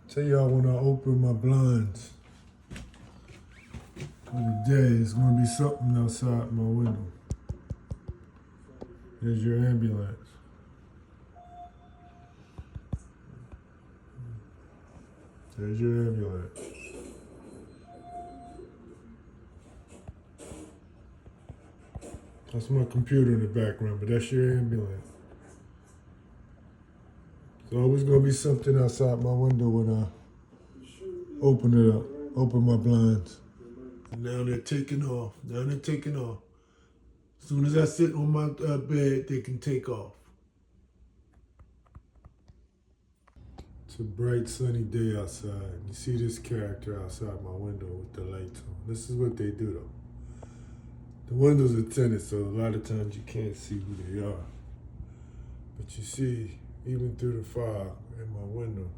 Tell y'all when I open my blinds for the day, it's gonna be something outside my window. There's your ambulance. There's your ambulance. That's my computer in the background, but that's your ambulance. There's always gonna be something outside my window when I open it up, open my blinds. And now they're taking off. Now they're taking off. As soon as I sit on my bed, they can take off. It's a bright sunny day outside. You see this character outside my window with the lights on. This is what they do though. The windows are tinted, so a lot of times you can't see who they are. But you see, even through the fog in my window,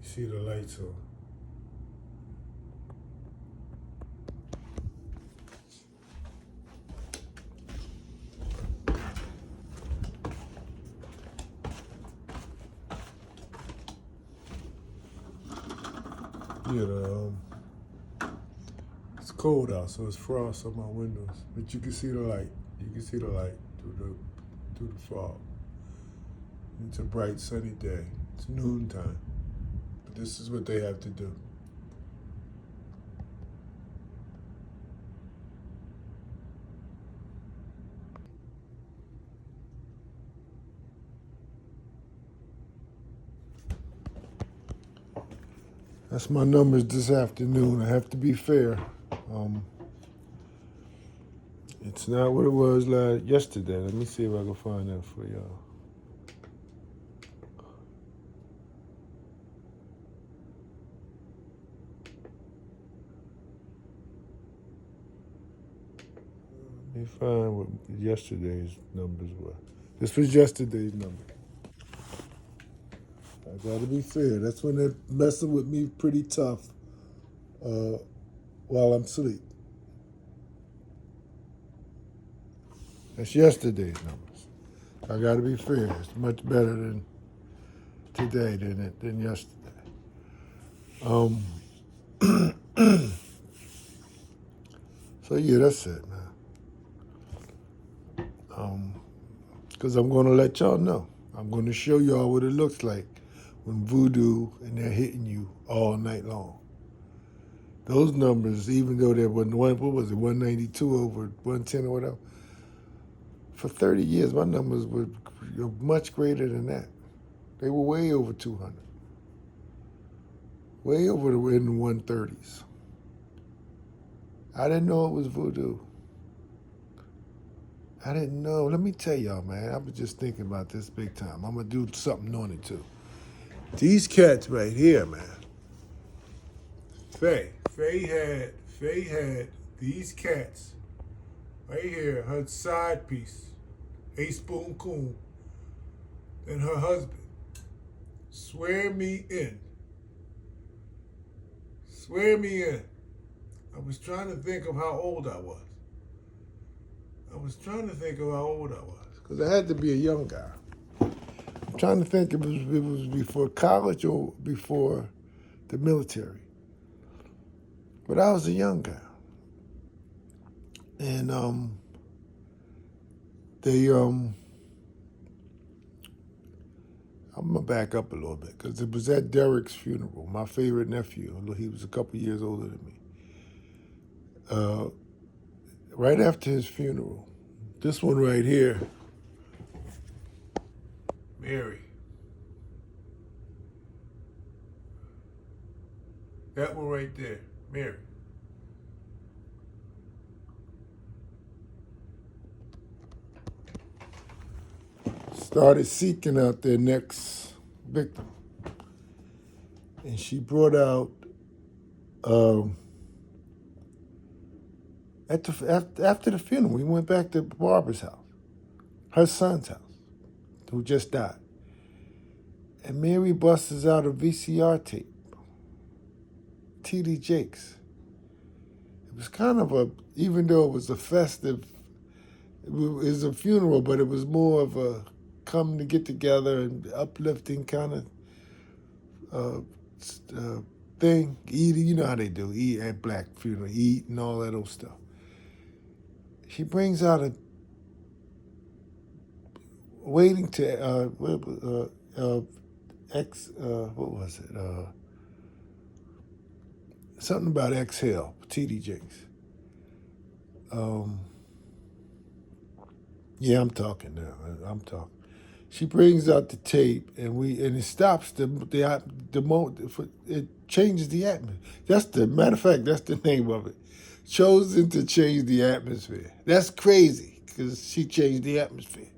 you see the lights on. It's cold out, so it's frost on my windows. But you can see the light. You can see the light through the fog. It's a bright sunny day. It's noontime. But this is what they have to do. That's my numbers this afternoon. I have to be fair. It's not what it was yesterday. Let me see if I can find that for y'all. Let me find what yesterday's numbers were. This was yesterday's number. I gotta be fair. That's when they're messing with me pretty tough while I'm asleep. That's yesterday's numbers. I gotta be fair. It's much better than today than yesterday. So yeah, that's it, man. Because I'm gonna let y'all know. I'm gonna show y'all what it looks like when voodoo and they're hitting you all night long. Those numbers, even though they were what was it, 192 over 110 or whatever, for 30 years my numbers were much greater than that. They were way over 200. Way over in the 130s. I didn't know it was voodoo. I didn't know. Let me tell y'all, man. I was just thinking about this big time. I'm going to do something on it, too. These cats right here, man. Faye had these cats right here, her side piece, A Spoon Coon, and her husband. Swear me in. Swear me in. I was trying to think of how old I was. Because I had to be a young guy. I'm trying to think if it was before college or before the military. But I was a young guy. And I'm gonna back up a little bit because it was at Derek's funeral, my favorite nephew. He was a couple years older than me. Right after his funeral, this one right here, Mary. That one right there, Mary. Started seeking out their next victim. And she brought out, after the funeral, we went back to Barbara's house, her son's house, who just died. And Mary busts out a VCR tape, T.D. Jakes. It was kind of even though it was a festive, it was a funeral, but it was more of a come to get together and uplifting kind of thing, eating. You know how they do, eat at black funeral, eat and all that old stuff. She brings out a waiting to what was it? Something about exhale, TD Jakes. Yeah, I'm talking now. I'm talking. She brings out the tape, and it stops the moment. It changes the atmosphere. That's the matter of fact. That's the name of it. Chosen to change the atmosphere. That's crazy because she changed the atmosphere.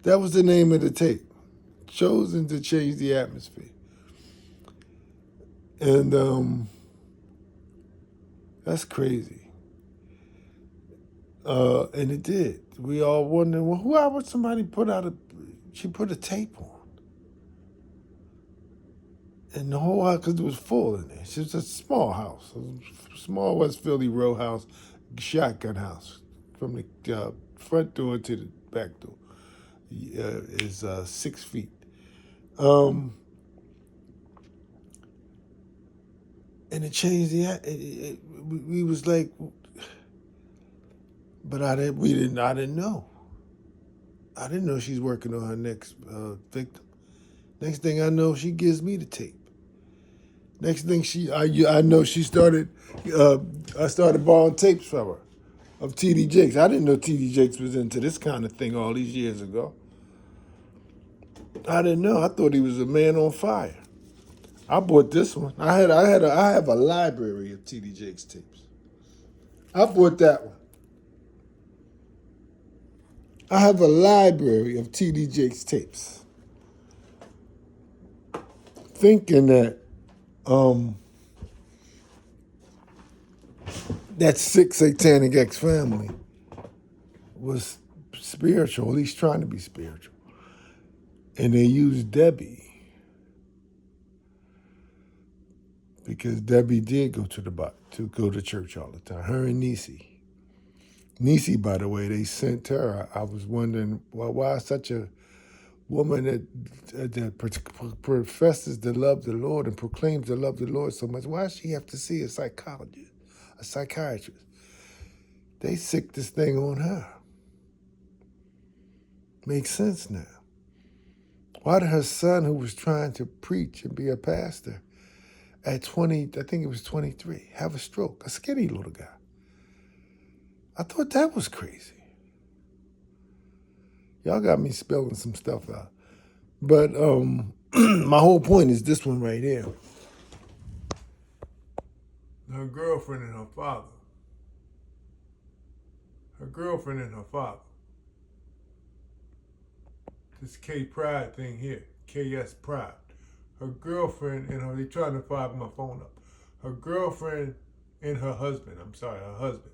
That was the name of the tape. Chosen to change the atmosphere, and that's crazy. And it did. We all wondering, well, why would somebody put out she put a tape on? And the whole house, because it was full in there. It was a small house, a small West Philly row house, shotgun house. From the front door to the back door is 6 feet. And it changed we was like, but I didn't know. I didn't know she's working on her next victim. Next thing I know, she gives me the tape. Next thing I know she started, I started borrowing tapes from her of T.D. Jakes. I didn't know T.D. Jakes was into this kind of thing all these years ago. I didn't know. I thought he was a man on fire. I bought this one. I have a library of T.D. Jakes tapes. I bought that one. I have a library of T.D. Jakes tapes. Thinking that that sick satanic ex-family was spiritual, at least trying to be spiritual. And they used Debbie because Debbie did go to church all the time. Her and Niecy. Niecy, by the way, they sent her. I was wondering, well, why such a woman that professes to love the Lord and proclaims to love the Lord so much, why does she have to see a psychologist, a psychiatrist? They sick this thing on her. Makes sense now. Why did her son, who was trying to preach and be a pastor at 20, I think it was 23, have a stroke? A skinny little guy. I thought that was crazy. Y'all got me spelling some stuff out. But my whole point is this one right here. Her girlfriend and her father. Her girlfriend and her father. This K Pride thing here. KS Pride. Her girlfriend and her, they trying to fire my phone up. Her girlfriend and her husband. Her husband.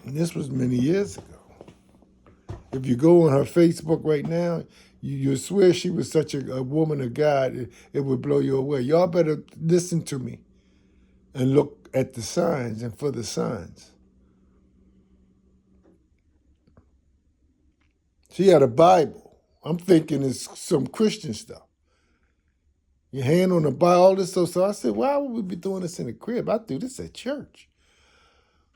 And this was many years ago. If you go on her Facebook right now, you swear she was such a woman of God, it would blow you away. Y'all better listen to me and look at the signs and for the signs. She had a Bible. I'm thinking it's some Christian stuff. Your hand on the Bible, all this stuff. So I said, why would we be doing this in the crib? I do this at church.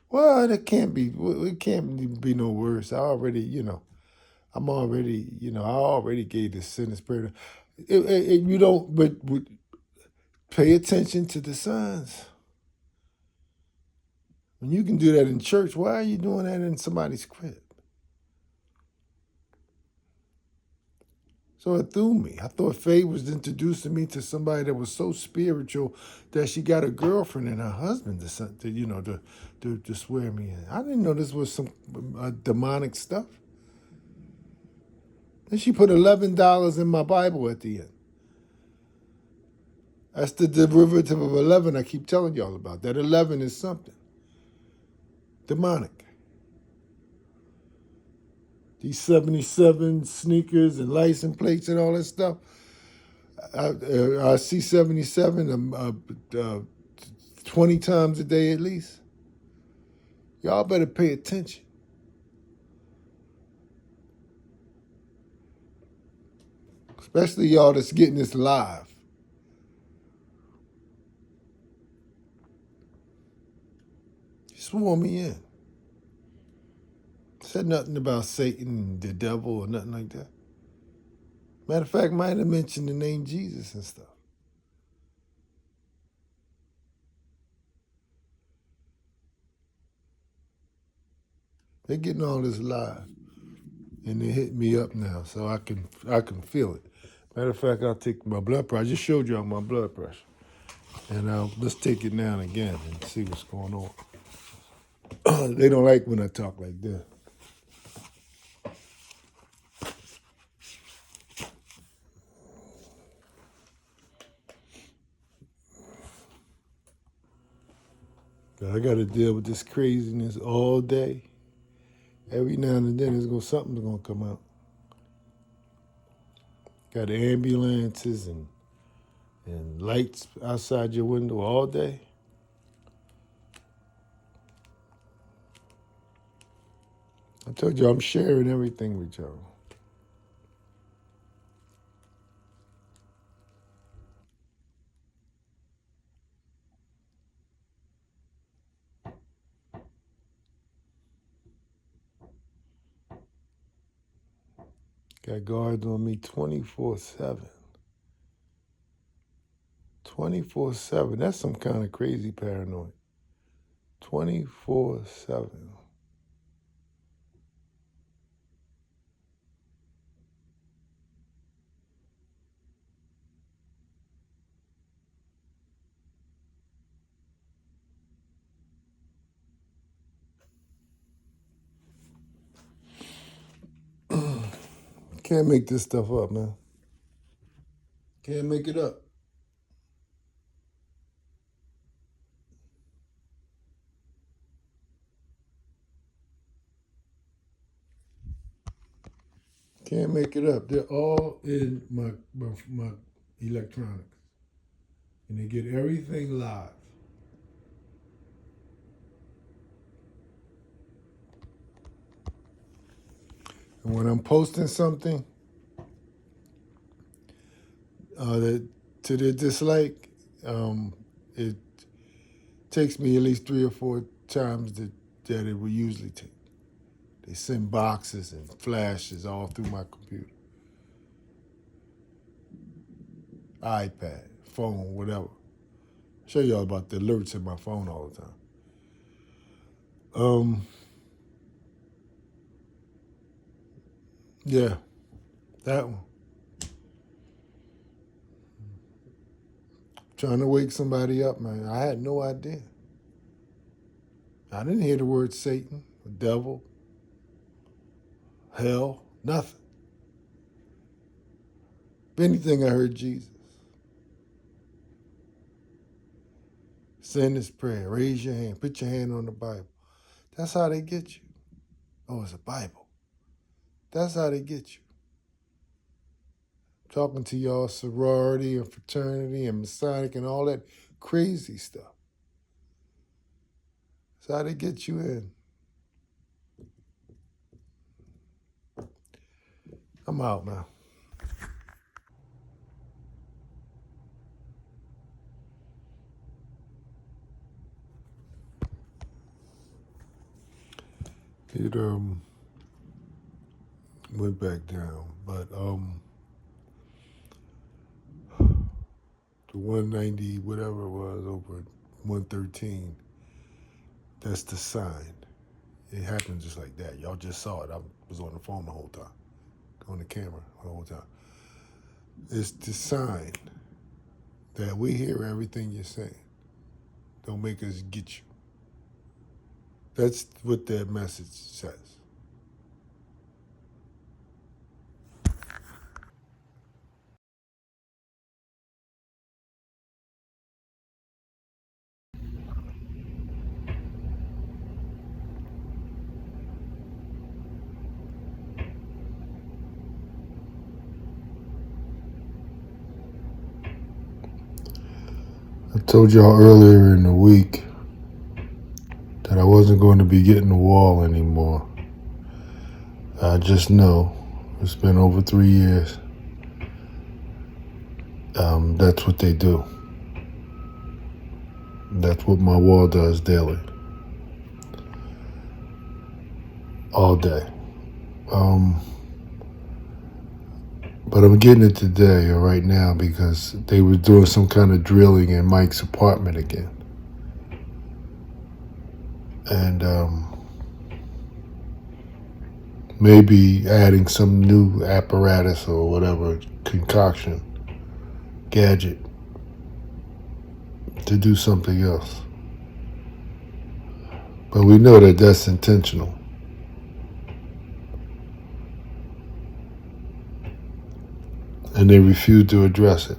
Well, it can't be no worse. I already gave this sin and spirit. You don't, but pay attention to the signs. When you can do that in church, why are you doing that in somebody's crib? So it threw me. I thought Faye was introducing me to somebody that was so spiritual that she got a girlfriend and her husband to swear me in. I didn't know this was some demonic stuff. Then she put $11 in my Bible at the end. That's the derivative of 11 I keep telling y'all about. That 11 is something demonic. These 77 sneakers and license plates and all that stuff. I see 77 20 times a day at least. Y'all better pay attention. especially y'all that's getting this live. He swore me in. Said nothing about Satan and the devil or nothing like that. Matter of fact, might have mentioned the name Jesus and stuff. They're getting all this live, and they hit me up now, so I can feel it. Matter of fact, I'll take my blood pressure. I just showed y'all my blood pressure, and let's take it now and again and see what's going on. They don't like when I talk like that. I got to deal with this craziness all day. Every now and then, something's gonna come out. Got ambulances and lights outside your window all day. I told you I'm sharing everything with y'all. Got guards on me 24/7. 24/7. That's some kind of crazy paranoid. 24/7. Can't make this stuff up, man. Can't make it up. Can't make it up. They're all in my electronics. And they get everything live. And when I'm posting something that to their dislike, it takes me at least 3 or 4 times that it would usually take. They send boxes and flashes all through my computer, iPad, phone, whatever. I'll show y'all about the alerts in my phone all the time. Yeah, that one. Trying to wake somebody up, man. I had no idea. I didn't hear the word Satan, the devil, hell, nothing. If anything, I heard Jesus. Send this prayer, raise your hand, put your hand on the Bible. That's how they get you. Oh, it's a Bible. That's how they get you. Talking to y'all sorority and fraternity and Masonic and all that crazy stuff. That's how they get you in. I'm out, man. It went back down, but the 190 whatever it was over 113. That's the sign. It happened just like that. Y'all just saw it. I was on the phone the whole time, on the camera the whole time. It's the sign that we hear everything you're saying. Don't make us get you. That's what that message says. I told y'all earlier in the week that I wasn't going to be getting the wall anymore. I just know it's been over 3 years. That's what they do. That's what my wall does daily, all day. But I'm getting it today or right now because they were doing some kind of drilling in Mike's apartment again. And maybe adding some new apparatus or whatever, concoction, gadget to do something else. But we know that that's intentional. And they refuse to address it.